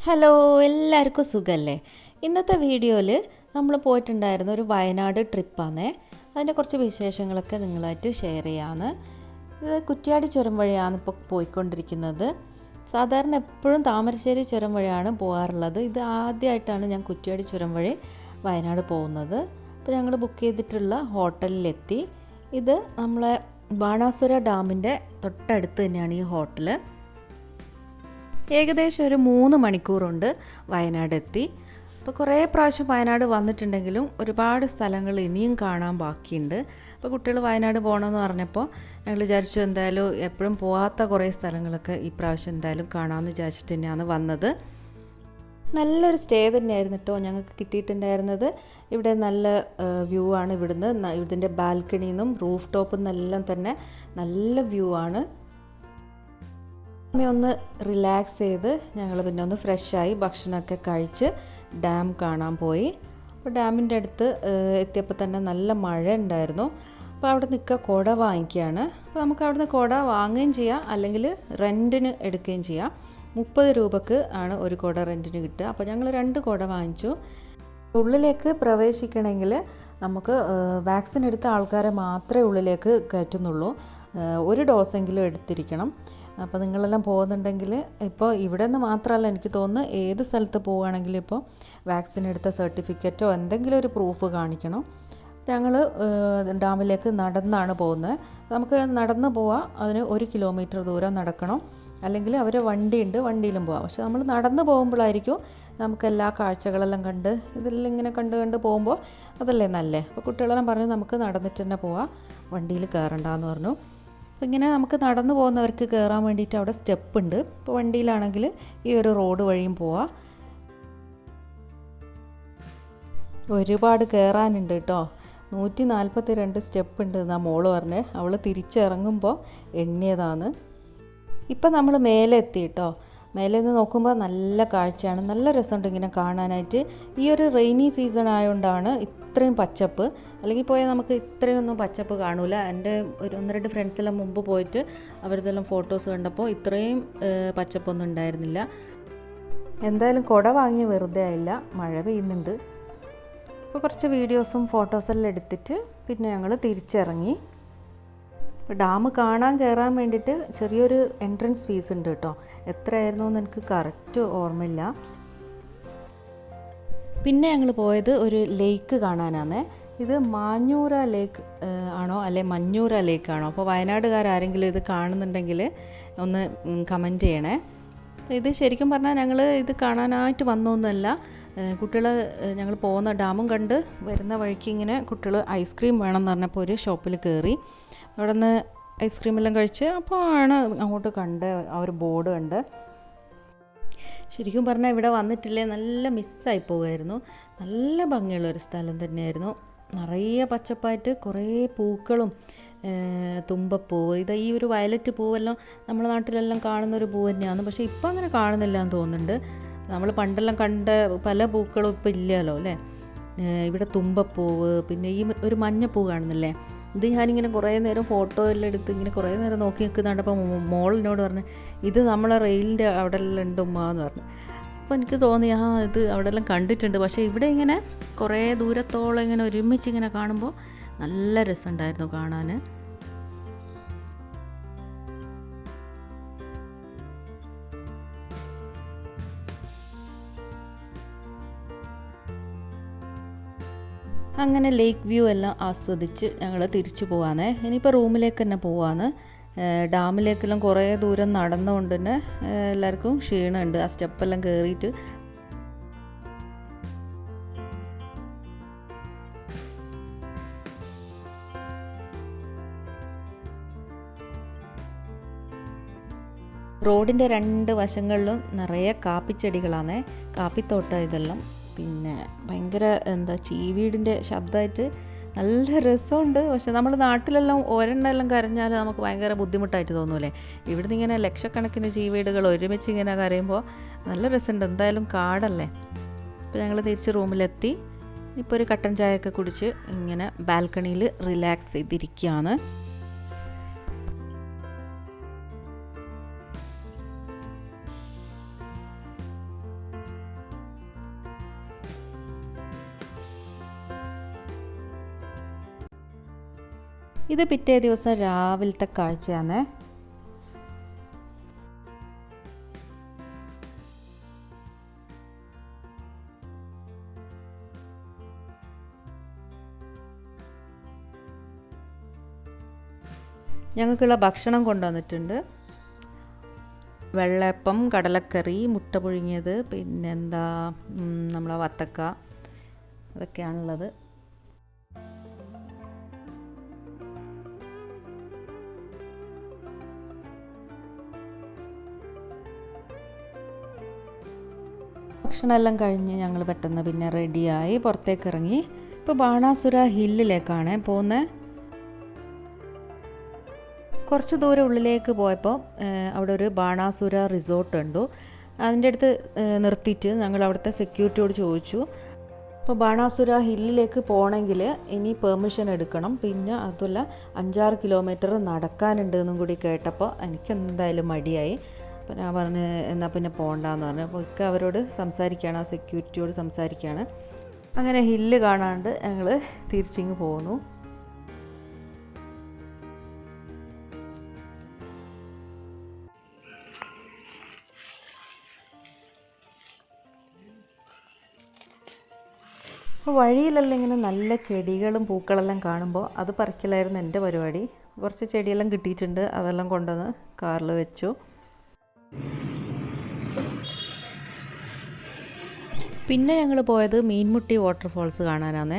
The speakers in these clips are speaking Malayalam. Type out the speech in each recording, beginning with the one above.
ഹലോ, എല്ലാവർക്കും സുഖമല്ലേ? ഇന്നത്തെ വീഡിയോയിൽ നമ്മൾ പോയിട്ടുണ്ടായിരുന്ന ഒരു വയനാട് ട്രിപ്പാണേ. അതിൻ്റെ കുറച്ച് വിശേഷങ്ങളൊക്കെ നിങ്ങളായിട്ട് ഷെയർ ചെയ്യാമെന്ന്. ഇത് കുറ്റ്യാടി ചുരം വഴിയാണ് ഇപ്പോൾ പോയിക്കൊണ്ടിരിക്കുന്നത്. സാധാരണ എപ്പോഴും താമരശ്ശേരി ചുരം വഴിയാണ് പോകാറുള്ളത്. ഇത് ആദ്യമായിട്ടാണ് ഞാൻ കുറ്റ്യാടി ചുരം വഴി വയനാട് പോകുന്നത്. അപ്പോൾ ഞങ്ങൾ ബുക്ക് ചെയ്തിട്ടുള്ള ഹോട്ടലിലെത്തി. ഇത് നമ്മളെ ബാണാസുര ഡാമിൻ്റെ തൊട്ടടുത്ത് തന്നെയാണ് ഈ ഹോട്ടൽ. ഏകദേശം ഒരു 3 മണിക്കൂറുണ്ട് വയനാട് എത്തി. അപ്പോൾ കുറേ പ്രാവശ്യം വയനാട് വന്നിട്ടുണ്ടെങ്കിലും ഒരുപാട് സ്ഥലങ്ങൾ ഇനിയും കാണാൻ ബാക്കിയുണ്ട്. അപ്പോൾ കുട്ടികൾ വയനാട് പോകണമെന്ന് പറഞ്ഞപ്പോൾ ഞങ്ങൾ വിചാരിച്ചു എന്തായാലും എപ്പോഴും പോകാത്ത കുറേ സ്ഥലങ്ങളൊക്കെ ഈ പ്രാവശ്യം എന്തായാലും കാണാമെന്ന് വിചാരിച്ചിട്ട് തന്നെയാണ് വന്നത്. നല്ലൊരു സ്റ്റേ തന്നെയായിരുന്നു കേട്ടോ ഞങ്ങൾക്ക് കിട്ടിയിട്ടുണ്ടായിരുന്നത്. ഇവിടെ നല്ല വ്യൂ ആണ്. ഇവിടുന്ന് ഇതിൻ്റെ ബാൽക്കണിയിൽ നിന്നും റൂഫ് ടോപ്പിൽ നിന്നെല്ലാം തന്നെ നല്ല വ്യൂ ആണ്. ഒന്ന് റിലാക്സ് ചെയ്ത് ഞങ്ങൾ പിന്നെ ഒന്ന് ഫ്രഷായി ഭക്ഷണമൊക്കെ കഴിച്ച് ഡാം കാണാൻ പോയി. അപ്പോൾ ഡാമിൻ്റെ അടുത്ത് എത്തിയപ്പോൾ തന്നെ നല്ല മഴ ഉണ്ടായിരുന്നു. അപ്പോൾ അവിടെ നിൽക്കുക കുട വാങ്ങിക്കുകയാണ്. അപ്പോൾ നമുക്ക് അവിടുന്ന് കുട വാങ്ങുകയും ചെയ്യാം, അല്ലെങ്കിൽ റെൻറ്റിന് എടുക്കുകയും ചെയ്യാം. 30 രൂപക്ക് ആണ് ഒരു കുട റെൻറ്റിന് കിട്ടുക. അപ്പോൾ ഞങ്ങൾ 2 കുട വാങ്ങിച്ചു. ഉള്ളിലേക്ക് പ്രവേശിക്കണമെങ്കിൽ നമുക്ക് വാക്സിൻ എടുത്ത ആൾക്കാരെ മാത്രമേ ഉള്ളിലേക്ക് കയറ്റുന്നുള്ളൂ. 1 ഡോസെങ്കിലും എടുത്തിരിക്കണം. അപ്പോൾ നിങ്ങളെല്ലാം പോകുന്നുണ്ടെങ്കിൽ ഇപ്പോൾ ഇവിടെ നിന്ന് മാത്രമല്ല, എനിക്ക് തോന്നുന്നു ഏത് സ്ഥലത്ത് പോവുകയാണെങ്കിലും ഇപ്പോൾ വാക്സിൻ എടുത്ത സർട്ടിഫിക്കറ്റോ എന്തെങ്കിലും ഒരു പ്രൂഫ് കാണിക്കണം. ഞങ്ങൾ ഡാമിലേക്ക് നടന്നാണ് പോകുന്നത്. നമുക്ക് നടന്ന് പോവാം. അതിന് 1 കിലോമീറ്റർ ദൂരം നടക്കണം. അല്ലെങ്കിൽ അവരെ വണ്ടിയുണ്ട്, വണ്ടിയിലും പോവാം. പക്ഷെ നമ്മൾ നടന്ന് പോകുമ്പോഴായിരിക്കും നമുക്കെല്ലാ കാഴ്ചകളെല്ലാം കണ്ട് ഇതെല്ലാം ഇങ്ങനെ കണ്ട് പോകുമ്പോൾ അതല്ലേ നല്ലേ. അപ്പോൾ കുട്ടികളെല്ലാം പറഞ്ഞ് നമുക്ക് നടന്നിട്ട് തന്നെ പോവാം, വണ്ടിയിൽ കയറണ്ടെന്ന് പറഞ്ഞു. അപ്പോൾ ഇങ്ങനെ നമുക്ക് നടന്നു പോകുന്നവർക്ക് കയറാൻ വേണ്ടിയിട്ട് അവിടെ സ്റ്റെപ്പ് ഉണ്ട്. ഇപ്പോൾ വണ്ടിയിലാണെങ്കിൽ ഈ ഒരു റോഡ് വഴിയും പോവാം. ഒരുപാട് കയറാനുണ്ട് കേട്ടോ. 142 സ്റ്റെപ്പ് ഉണ്ട് എന്നാണ് മോള് പറഞ്ഞത്. അവൾ തിരിച്ചിറങ്ങുമ്പോൾ എണ്ണിയതാണ്. ഇപ്പം നമ്മൾ മേലെ എത്തി കേട്ടോ. മേലെ നിന്ന് നോക്കുമ്പോൾ നല്ല കാഴ്ചയാണ്, നല്ല രസമുണ്ട് ഇങ്ങനെ കാണാനായിട്ട്. ഈ ഒരു റെയിനി സീസൺ ആയതുകൊണ്ടാണ് ഇത്രയും പച്ചപ്പ്. അല്ലെങ്കിൽ പോയാൽ നമുക്ക് ഇത്രയൊന്നും പച്ചപ്പ് കാണൂല. എൻ്റെ ഒരു 1-2 ഫ്രണ്ട്സെല്ലാം മുമ്പ് പോയിട്ട് അവരിതെല്ലാം ഫോട്ടോസ് കണ്ടപ്പോൾ ഇത്രയും പച്ചപ്പൊന്നും ഉണ്ടായിരുന്നില്ല. എന്തായാലും കുട വാങ്ങിയ വെറുതെ ആയില്ല, മഴ പെയ്യുന്നുണ്ട്. അപ്പോൾ കുറച്ച് വീഡിയോസും ഫോട്ടോസെല്ലാം എടുത്തിട്ട് പിന്നെ ഞങ്ങൾ തിരിച്ചിറങ്ങി. ഡാം കാണാൻ കയറാൻ വേണ്ടിയിട്ട് ചെറിയൊരു എൻട്രൻസ് ഫീസ് ഉണ്ട് കേട്ടോ. എത്രയായിരുന്നു എന്ന് എനിക്ക് കറക്റ്റ് ഓർമ്മയില്ല. പിന്നെ ഞങ്ങൾ പോയത് ഒരു ലേക്ക് കാണാനാണ്. ഇത് മാഞ്ഞൂര ലേക്ക് ആണോ അല്ലെ മഞ്ഞൂര ലേക്ക് ആണോ? അപ്പോൾ വയനാടുകാരെങ്കിലും ഇത് കാണുന്നുണ്ടെങ്കിൽ ഒന്ന് കമൻറ്റ് ചെയ്യണേ. ഇത് ശരിക്കും പറഞ്ഞാൽ ഞങ്ങൾ ഇത് കാണാനായിട്ട് വന്നൊന്നുമല്ല. കുട്ടികൾ ഞങ്ങൾ പോകുന്ന ഡാമും കണ്ട് വരുന്ന വഴിക്ക് ഇങ്ങനെ കുട്ടികൾ ഐസ്ക്രീം വേണം എന്ന് പറഞ്ഞപ്പോൾ ഒരു ഷോപ്പിൽ കയറി. അവിടെ നിന്ന് ഐസ്ക്രീമെല്ലാം കഴിച്ച് അപ്പോൾ ആണ് അങ്ങോട്ട് കണ്ട് ആ ഒരു ബോർഡ് കണ്ട്. ശരിക്കും പറഞ്ഞാൽ ഇവിടെ വന്നിട്ടില്ലേ നല്ല മിസ്സായി പോകുമായിരുന്നു. നല്ല ഭംഗിയുള്ളൊരു സ്ഥലം തന്നെയായിരുന്നു. നിറയെ പച്ചപ്പായിട്ട് കുറേ പൂക്കളും തുമ്പപ്പൂവ്, ഇത് ഈ ഒരു വയലറ്റ് പൂവെല്ലാം നമ്മുടെ നാട്ടിലെല്ലാം കാണുന്നൊരു പൂവ് തന്നെയാണ്. പക്ഷേ ഇപ്പം അങ്ങനെ കാണുന്നില്ല എന്ന് തോന്നുന്നുണ്ട്. നമ്മൾ പണ്ടെല്ലാം കണ്ട പല പൂക്കളും ഇപ്പം ഇല്ലല്ലോ അല്ലേ. ഇവിടെ തുമ്പപ്പൂവ്, പിന്നെ ഈ ഒരു മഞ്ഞപ്പൂ കാണുന്നില്ലേ, ഇത് ഞാനിങ്ങനെ കുറേ നേരം ഫോട്ടോ എല്ലാം എടുത്ത് ഇങ്ങനെ കുറേ നേരം നോക്കി നിൽക്കുന്നുണ്ട്. അപ്പോൾ മോളിനോട് പറഞ്ഞു ഇത് നമ്മളെ റെയിലിൻ്റെ അവിടെ എല്ലാം ഉണ്ട് ഉമ്മ എന്ന് പറഞ്ഞു. അപ്പോൾ എനിക്ക് തോന്നി ഇത് അവിടെ എല്ലാം കണ്ടിട്ടുണ്ട്. പക്ഷേ ഇവിടെ ഇങ്ങനെ കുറേ ദൂരത്തോളം ഇങ്ങനെ ഒരുമിച്ച് ഇങ്ങനെ കാണുമ്പോൾ നല്ല രസമുണ്ടായിരുന്നു കാണാൻ. അങ്ങനെ ലേക്ക് വ്യൂ എല്ലാം ആസ്വദിച്ച് ഞങ്ങൾ തിരിച്ചു പോവാന്നേ. ഇനിയിപ്പോൾ റൂമിലേക്ക് തന്നെ പോവാന്ന്. ഡാമിലേക്കെല്ലാം കുറേ ദൂരം നടന്നുകൊണ്ട് തന്നെ എല്ലാവർക്കും ക്ഷീണമുണ്ട്. ആ സ്റ്റെപ്പെല്ലാം കയറിയിട്ട് റോഡിൻ്റെ 2 വശങ്ങളിലും നിറയെ കാപ്പിച്ചെടികളാണേ, കാപ്പിത്തോട്ടം ഇതെല്ലാം. പിന്നെ ഭയങ്കര ചീവീടിൻ്റെ ശബ്ദമായിട്ട് നല്ല രസമുണ്ട്. പക്ഷെ നമ്മൾ നാട്ടിലെല്ലാം ഒരെണ്ണമെല്ലാം കരഞ്ഞാൽ നമുക്ക് ഭയങ്കര ബുദ്ധിമുട്ടായിട്ട് തോന്നൂലേ. ഇവിടുന്ന് ഇങ്ങനെ ലക്ഷക്കണക്കിന് ചീവീടുകൾ ഒരുമിച്ച് ഇങ്ങനെ കരയുമ്പോൾ നല്ല രസമുണ്ട്. എന്തായാലും കാടല്ലേ. അപ്പോൾ ഞങ്ങൾ തിരിച്ച് റൂമിലെത്തി. ഇപ്പോൾ ഒരു കട്ടൻ ചായയൊക്കെ കുടിച്ച് ഇങ്ങനെ ബാൽക്കണിയിൽ റിലാക്സ് ചെയ്തിരിക്കുകയാണ്. ഇത് പിറ്റേ ദിവസം രാവിലത്തെ കാഴ്ചയാണ്. ഞങ്ങൾക്കുള്ള ഭക്ഷണം കൊണ്ടുവന്നിട്ടുണ്ട്. വെള്ളയപ്പം, കടലക്കറി, മുട്ട പുഴുങ്ങിയത്, പിന്നെന്താ നമ്മളെ വത്തക്ക, അതൊക്കെയാണുള്ളത്. ഭക്ഷണമെല്ലാം കഴിഞ്ഞ് ഞങ്ങൾ പെട്ടെന്ന് പിന്നെ റെഡിയായി പുറത്തേക്ക് ഇറങ്ങി. ഇപ്പോൾ ബാണാസുര ഹില്ലിലേക്കാണ് പോകുന്നത്. കുറച്ച് ദൂരം ഉള്ളിലേക്ക് പോയപ്പോൾ അവിടെ ഒരു ബാണാസുര റിസോർട്ട് ഉണ്ട്. അതിൻ്റെ അടുത്ത് നിർത്തിയിട്ട് ഞങ്ങൾ അവിടുത്തെ സെക്യൂരിറ്റിയോട് ചോദിച്ചു. അപ്പോൾ ബാണാസുര ഹില്ലിലേക്ക് പോകണമെങ്കിൽ ഇനി പെർമിഷൻ എടുക്കണം, പിന്നെ അതുമല്ല 5-6 കിലോമീറ്റർ നടക്കാനുണ്ട് എന്നും കൂടി കേട്ടപ്പോൾ എനിക്ക് എന്തായാലും മടിയായി. അപ്പോൾ ഞാൻ പറഞ്ഞ് എന്നാൽ പിന്നെ പോകണ്ടെന്ന് പറഞ്ഞു. അപ്പോൾ ഒക്കെ അവരോട് സംസാരിക്കുകയാണ്, ആ സെക്യൂരിറ്റിയോട് സംസാരിക്കുകയാണ്. അങ്ങനെ ഹില്ല് കാണാണ്ട് ഞങ്ങൾ തിരിച്ചിങ്ങ് പോന്നു. അപ്പോൾ വഴിയിലെല്ലാം ഇങ്ങനെ നല്ല ചെടികളും പൂക്കളെല്ലാം കാണുമ്പോൾ അത് പറിക്കലായിരുന്നു എൻ്റെ പരിപാടി. കുറച്ച് ചെടിയെല്ലാം കിട്ടിയിട്ടുണ്ട്, അതെല്ലാം കൊണ്ടുവന്ന് കാറിൽ വെച്ചു. പിന്നെ ഞങ്ങൾ പോയത് മീൻമുട്ടി വാട്ടർഫോൾസ് കാണാനാണ്.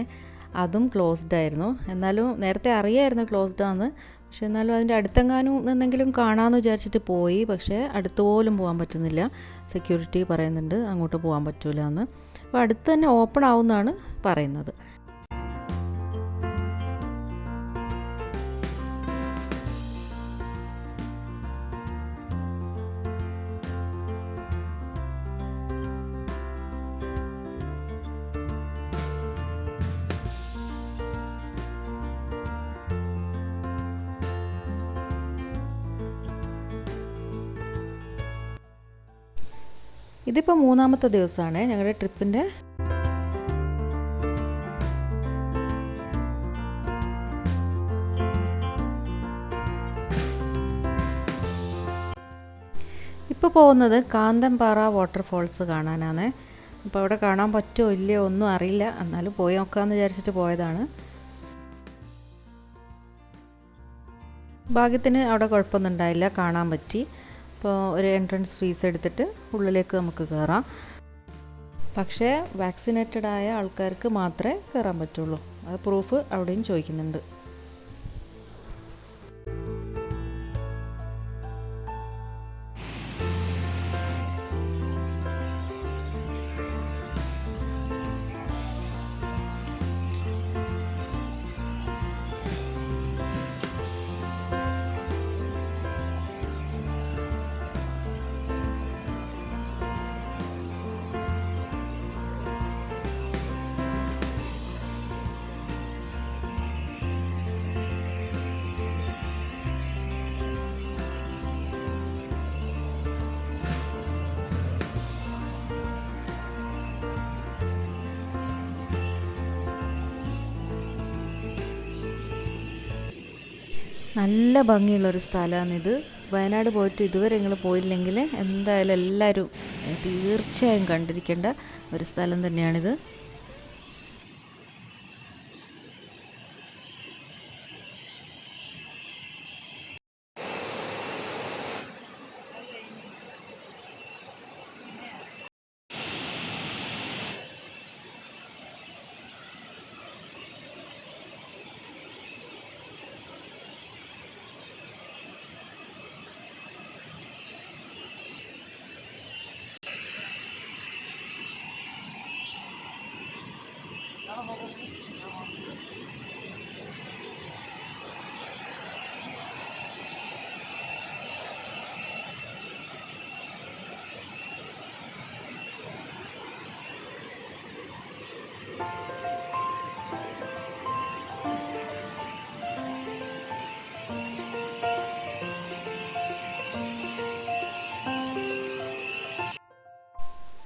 അതും ക്ലോസ്ഡ് ആയിരുന്നു. എന്നാലും നേരത്തെ അറിയായിരുന്നു ക്ലോസ്ഡ് ആണെന്ന്. പക്ഷെ എന്നാലും അതിൻ്റെ അടുത്തെങ്ങാനും എന്തെങ്കിലും കാണാമെന്ന് വിചാരിച്ചിട്ട് പോയി. പക്ഷേ അടുത്ത് പോലും പോകാൻ പറ്റുന്നില്ല. സെക്യൂരിറ്റി പറയുന്നുണ്ട് അങ്ങോട്ട് പോകാൻ പറ്റില്ല എന്ന്. അപ്പോൾ അടുത്ത് തന്നെ ഓപ്പൺ ആവുമെന്നാണ് പറയുന്നത്. ഇതിപ്പോൾ 3-ാമത്തെ ദിവസമാണ് ഞങ്ങളുടെ ട്രിപ്പിൻ്റെ. ഇപ്പോൾ പോകുന്നത് കാന്തൻപാറ വാട്ടർഫോൾസ് കാണാനാണ്. അപ്പോൾ അവിടെ കാണാൻ പറ്റുമോ ഇല്ലയോ ഒന്നും അറിയില്ല, എന്നാലും പോയി നോക്കാമെന്ന് വിചാരിച്ചിട്ട് പോയതാണ്. ഭാഗ്യത്തിന് അവിടെ കുഴപ്പമൊന്നും ഉണ്ടായില്ല, കാണാൻ പറ്റി. അപ്പോൾ ഒരു എൻട്രൻസ് ഫീസ് എടുത്തിട്ട് ഉള്ളിലേക്ക് നമുക്ക് കയറാം. പക്ഷേ വാക്സിനേറ്റഡ് ആയ ആൾക്കാർക്ക് മാത്രമേ കയറാൻ പറ്റുള്ളൂ. അത് പ്രൂഫ് അവിടെയും ചോദിക്കുന്നുണ്ട്. നല്ല ഭംഗിയുള്ളൊരു സ്ഥലമാണിത്. വയനാട് പോയിട്ട് ഇതുവരെ നിങ്ങൾ പോയില്ലെങ്കിൽ എന്തായാലും എല്ലാവരും തീർച്ചയായും കണ്ടിരിക്കേണ്ട ഒരു സ്ഥലം തന്നെയാണിത്.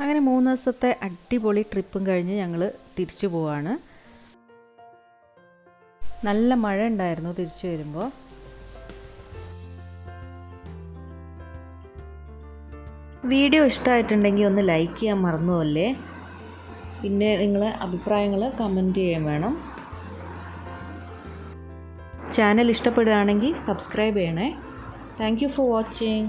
അങ്ങനെ 3 ദിവസത്തെ അടിപൊളി ട്രിപ്പും കഴിഞ്ഞ് ഞങ്ങൾ തിരിച്ചു പോവാണ്. നല്ല മഴ ഉണ്ടായിരുന്നു തിരിച്ചു വരുമ്പോൾ. വീഡിയോ ഇഷ്ടമായിട്ടുണ്ടെങ്കിൽ ഒന്ന് ലൈക്ക് ചെയ്യാൻ മറന്നുപോകല്ലേ. പിന്നെ നിങ്ങളെ അഭിപ്രായങ്ങൾ കമൻറ്റ് ചെയ്യാൻ വേണം. ചാനൽ ഇഷ്ടപ്പെടുകയാണെങ്കിൽ സബ്സ്ക്രൈബ് ചെയ്യണേ. Thank you for watching.